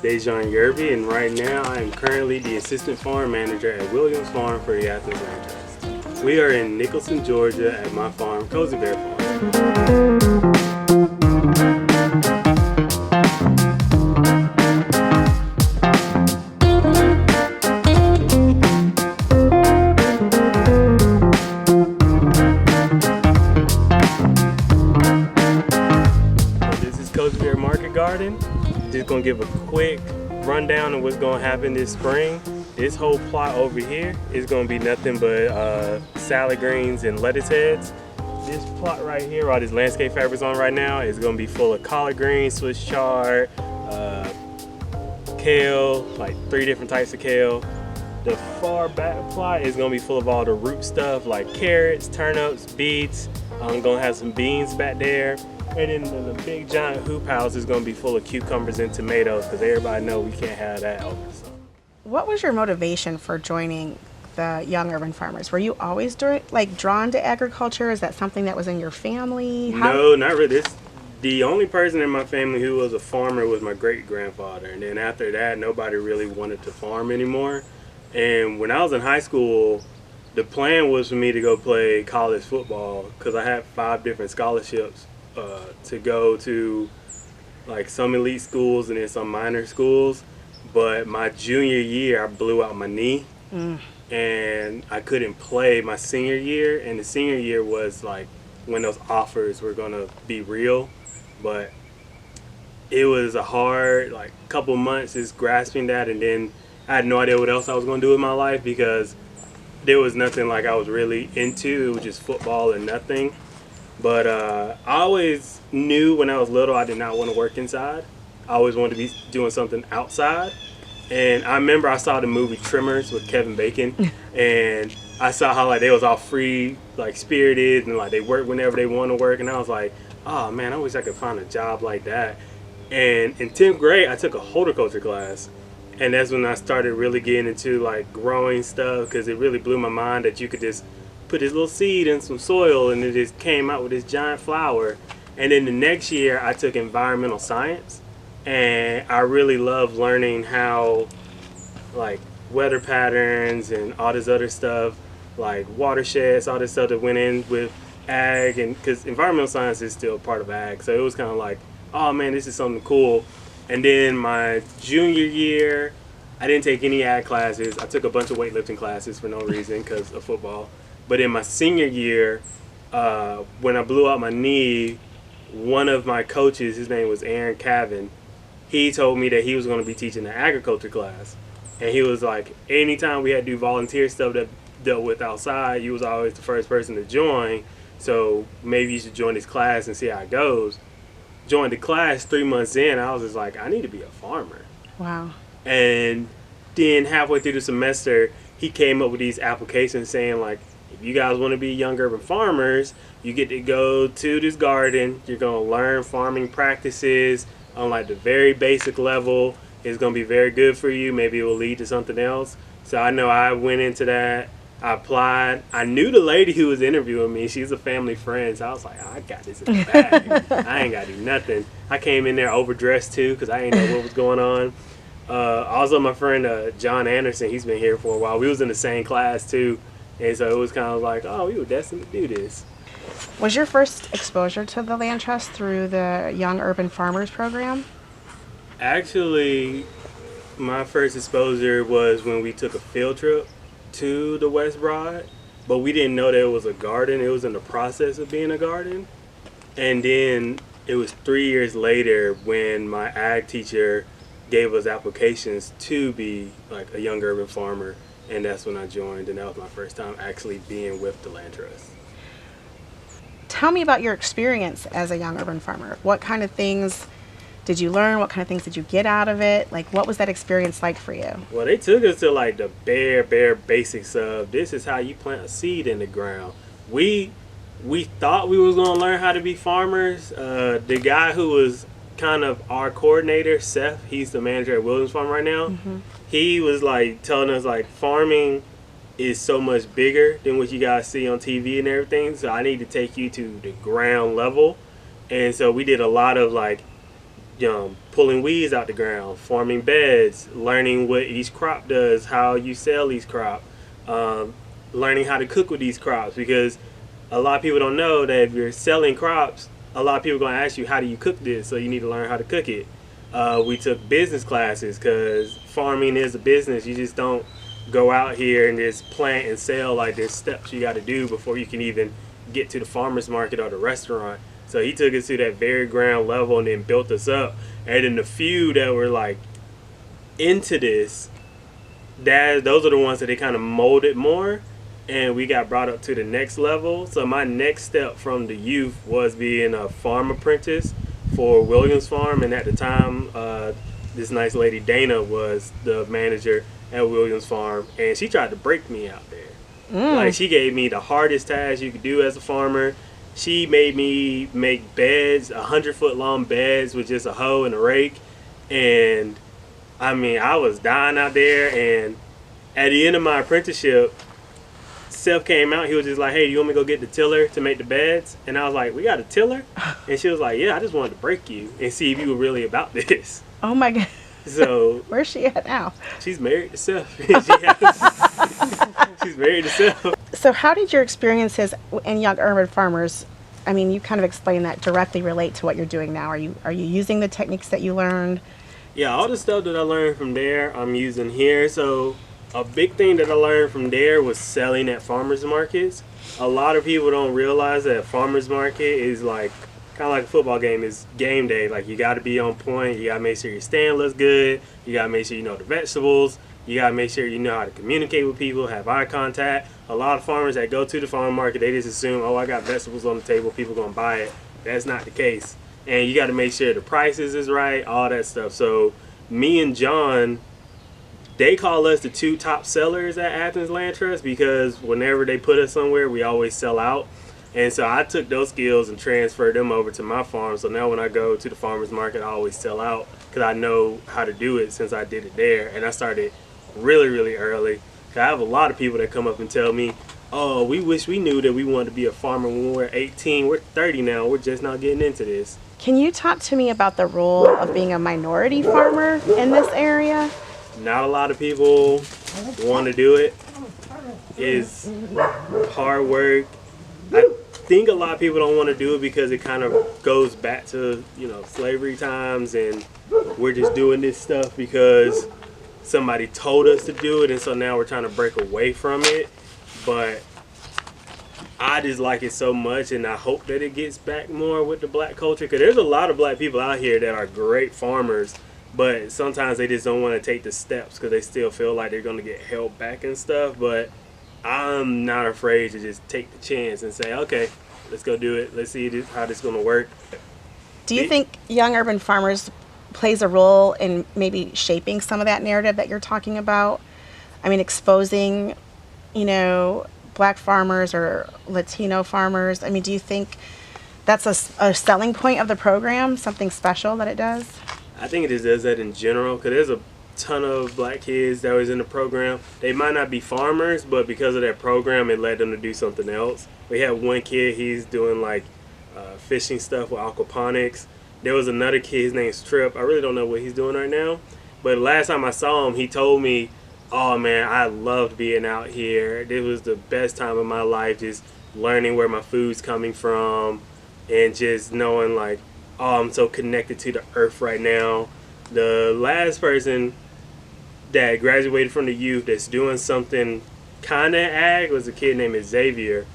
Dejan Yerby, and right now I am currently the assistant farm manager at Williams Farm for the Athens Land Trust. We are in Nicholson, Georgia at my farm, Cozy Bear Farm. This is Cozy Bear Market Garden. Just gonna give a quick rundown of what's gonna happen this spring. This whole plot over here is gonna be nothing but salad greens and lettuce heads. This plot right here, all this landscape fabric's on right now, is gonna be full of collard greens, Swiss chard, kale, like 3 different types of kale. The far back plot is gonna be full of all the root stuff like carrots, turnips, beets. I'm gonna have some beans back there. And then the big giant hoop house is gonna be full of cucumbers and tomatoes because everybody know we can't have that over the summer. What was your motivation for joining the Young Urban Farmers? Were you always drawn to agriculture? Is that something that was in your family? No, not really. The only person in my family who was a farmer was my great-grandfather. And then after that, nobody really wanted to farm anymore. And when I was in high school, the plan was for me to go play college football because I had 5 different scholarships to go to like some elite schools and then some minor schools. But my junior year, I blew out my knee and I couldn't play my senior year. And the senior year was like when those offers were gonna be real. But it was a hard like couple months just grasping that, and then I had no idea what else I was gonna do with my life because there was nothing like I was really into. It was just football and nothing. But I always knew when I was little I did not want to work inside. I always wanted to be doing something outside. And I remember I saw the movie Tremors with Kevin Bacon, and I saw how like they was all free, like spirited, and like they work whenever they want to work. And I was like, oh man, I wish I could find a job like that. And in 10th grade, I took a horticulture class. And that's when I started really getting into like growing stuff, because it really blew my mind that you could just put this little seed in some soil and it just came out with this giant flower. And then the next year I took environmental science, and I really loved learning how like weather patterns and all this other stuff, like watersheds, all this stuff that went in with ag, and because environmental science is still part of ag, so it was kind of like, oh man, this is something cool. And then my junior year, I didn't take any ag classes. I took a bunch of weightlifting classes for no reason because of football. But in my senior year, when I blew out my knee, one of my coaches, his name was Aaron Cavan, he told me that he was going to be teaching an agriculture class. And he was like, anytime we had to do volunteer stuff that dealt with outside, you was always the first person to join. So maybe you should join this class and see how it goes. Joined the class 3 months in, I was just like, I need to be a farmer. Wow. And then halfway through the semester, he came up with these applications saying like, if you guys want to be young urban farmers, you get to go to this garden. You're going to learn farming practices on like the very basic level. It's going to be very good for you. Maybe it will lead to something else. So I know I went into that. I applied. I knew the lady who was interviewing me. She's a family friend. So I was like, I got this in the bag. I ain't got to do nothing. I came in there overdressed too because I didn't know what was going on. Also, my friend John Anderson, he's been here for a while. We was in the same class too. And so it was kind of like, oh, we were destined to do this. Was your first exposure to the Land Trust through the Young Urban Farmers program? Actually, my first exposure was when we took a field trip to the West Broad, but we didn't know that it was a garden. It was in the process of being a garden. And then it was 3 years later when my ag teacher gave us applications to be like a young urban farmer. And that's when I joined, and that was my first time actually being with the Land Trust. Tell me about your experience as a young urban farmer. What kind of things did you learn? What kind of things did you get out of it? Like, what was that experience like for you? Well, they took us to like the bare basics of this is how you plant a seed in the ground. We thought we was gonna learn how to be farmers. The guy who was kind of our coordinator, Seth, he's the manager at Williams Farm right now. Mm-hmm. He was like telling us like farming is so much bigger than what you guys see on TV and everything. So I need to take you to the ground level. And so we did a lot of like pulling weeds out the ground, forming beds, learning what each crop does, how you sell each crop, um, learning how to cook with these crops. Because a lot of people don't know that if you're selling crops, a lot of people are going to ask you, how do you cook this? So you need to learn how to cook it. We took business classes because farming is a business. You just don't go out here and just plant and sell. Like, there's steps you got to do before you can even get to the farmer's market or the restaurant. So he took us to that very ground level and then built us up. And then the few that were like into this, those are the ones that they kind of molded more, and we got brought up to the next level. So my next step from the youth was being a farm apprentice for Williams Farm, and at the time, this nice lady Dana was the manager at Williams Farm, and she tried to break me out there. Like, she gave me the hardest task you could do as a farmer. She made me make beds, 100-foot long beds with just a hoe and a rake, and I mean, I was dying out there. And at the end of my apprenticeship, Seth came out. He was just like, "Hey, you want me to go get the tiller to make the beds?" And I was like, "We got a tiller?" And she was like, "Yeah, I just wanted to break you and see if you were really about this." Oh my God. So where's she at now? She's married to Seth. She's married to Seth. So how did your experiences in Young Urban Farmers, I mean, you kind of explained that, directly relate to what you're doing now? Are you using the techniques that you learned? Yeah, all the stuff that I learned from there, I'm using here. So a big thing that I learned from there was selling at farmers markets. A lot of people don't realize that a farmers market is like kind of like a football game. It's game day. Like, you got to be on point. You got to make sure your stand looks good. You got to make sure you know the vegetables. You got to make sure you know how to communicate with people, have eye contact. A lot of farmers that go to the farm market, they just assume, oh, I got vegetables on the table, people going to buy it. That's not the case. And you got to make sure the prices is right, all that stuff. So me and John, they call us the two top sellers at Athens Land Trust, because whenever they put us somewhere, we always sell out. And so I took those skills and transferred them over to my farm. So now when I go to the farmer's market, I always sell out because I know how to do it since I did it there. And I started really, really early. I have a lot of people that come up and tell me, "Oh, we wish we knew that we wanted to be a farmer when we were 18. We're 30 now. We're just not getting into this." Can you talk to me about the role of being a minority farmer in this area? Not a lot of people want to do it. It's hard work. I think a lot of people don't want to do it because it kind of goes back to, slavery times, and we're just doing this stuff because somebody told us to do it, and so now we're trying to break away from it. But I just like it so much, and I hope that it gets back more with the black culture, because there's a lot of black people out here that are great farmers, but sometimes they just don't want to take the steps because they still feel like they're going to get held back and stuff. But I'm not afraid to just take the chance and say, okay, let's go do it. Let's see how this is going to work. Do you think Young Urban Farmers plays a role in maybe shaping some of that narrative that you're talking about? I mean, exposing, black farmers or Latino farmers. I mean, do you think that's a selling point of the program, something special that it does? I think it just does that in general, because there's a ton of black kids that was in the program. They might not be farmers, but because of that program, it led them to do something else. We had one kid, he's doing like fishing stuff with aquaponics. There was another kid, his name's Trip. I really don't know what he's doing right now, but last time I saw him, he told me, "Oh man, I loved being out here. This was the best time of my life, just learning where my food's coming from and just knowing like, oh, I'm so connected to the earth right now." The last person that graduated from the youth that's doing something kind of ag was a kid named Xavier,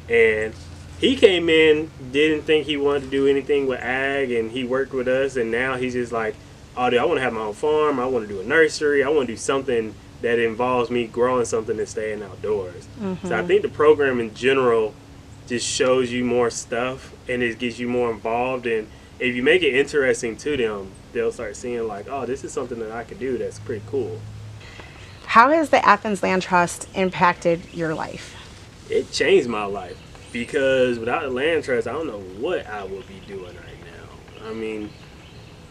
and he came in, didn't think he wanted to do anything with ag, and he worked with us, and now he's just like, "Oh, dude, I want to have my own farm. I want to do a nursery. I want to do something that involves me growing something and staying outdoors." Mm-hmm. So I think the program in general just shows you more stuff, and it gets you more involved, and if you make it interesting to them, they'll start seeing like, "Oh, this is something that I could do that's pretty cool." How has the Athens Land Trust impacted your life? It changed my life, because without the land trust, I don't know what I would be doing right now. I mean,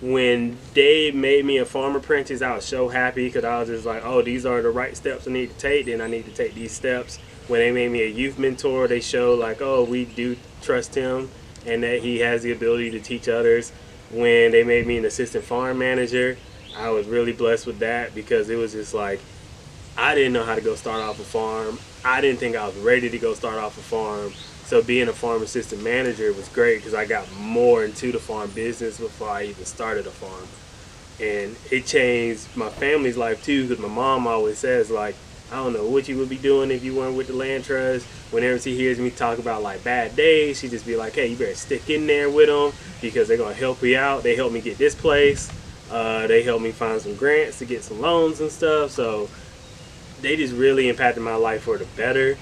when they made me a farm apprentice, I was so happy, because I was just like, oh, these are the right steps I need to take, then I need to take these steps. When they made me a youth mentor, they showed like, oh, we do trust him and that he has the ability to teach others. when they made me an assistant farm manager. I was really blessed with that because it was just like, I didn't know how to go start off a farm. I didn't think I was ready to go start off a farm. So being a farm assistant manager was great because I got more into the farm business before I even started a farm. And it changed my family's life too, because my mom always says, like, I don't know what you would be doing if you weren't with the land trust. Whenever she hears me talk about like bad days, she just be like, hey, you better stick in there with them because they're going to help you out. They helped me get this place. They helped me find some grants to get some loans and stuff. So they just really impacted my life for the better.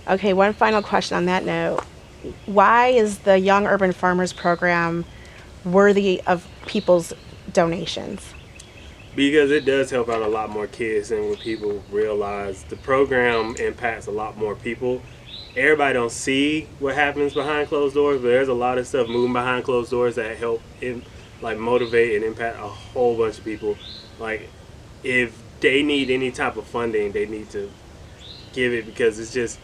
Okay, one final question on that note. Why is the Young Urban Farmers Program worthy of people's donations? Because it does help out a lot more kids, and when people realize the program impacts a lot more people. Everybody don't see what happens behind closed doors, but there's a lot of stuff moving behind closed doors that help like motivate and impact a whole bunch of people. Like if they need any type of funding, they need to give it, because it's just,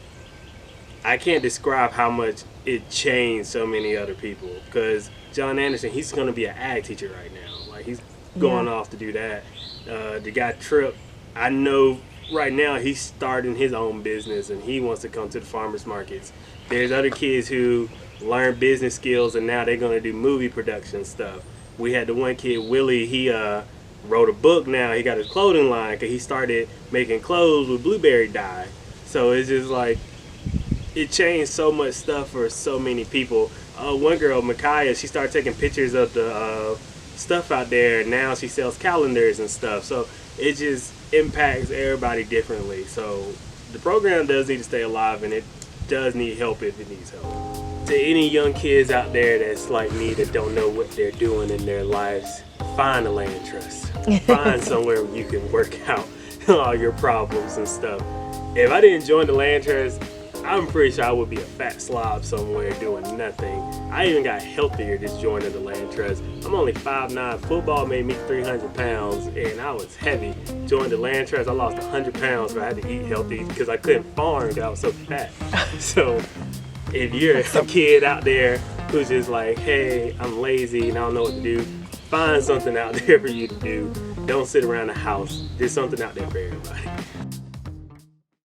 I can't describe how much it changed so many other people. Because John Anderson, he's going to be an ag teacher right now. Like he's going off to do that. The guy Tripp, I know right now he's starting his own business and he wants to come to the farmers markets. There's other kids who learn business skills and now they're going to do movie production stuff. We had the one kid, Willie, he wrote a book now. He got his clothing line because he started making clothes with blueberry dye. So it's just like, it changed so much stuff for so many people. One girl, Micaiah, she started taking pictures of the stuff out there, and now she sells calendars and stuff. So it just impacts everybody differently. So the program does need to stay alive, and it does need help if it needs help. To any young kids out there that's like me that don't know what they're doing in their lives, find a land trust. Find somewhere where you can work out all your problems and stuff. If I didn't join the land trust, I'm pretty sure I would be a fat slob somewhere doing nothing. I even got healthier just joining the land trust. I'm only 5'9". Football made me 300 pounds and I was heavy. Joined the land trust, I lost 100 pounds, but I had to eat healthy because I couldn't farm because I was so fat. So if you're a kid out there who's just like, hey, I'm lazy and I don't know what to do, find something out there for you to do. Don't sit around the house. There's something out there for everybody.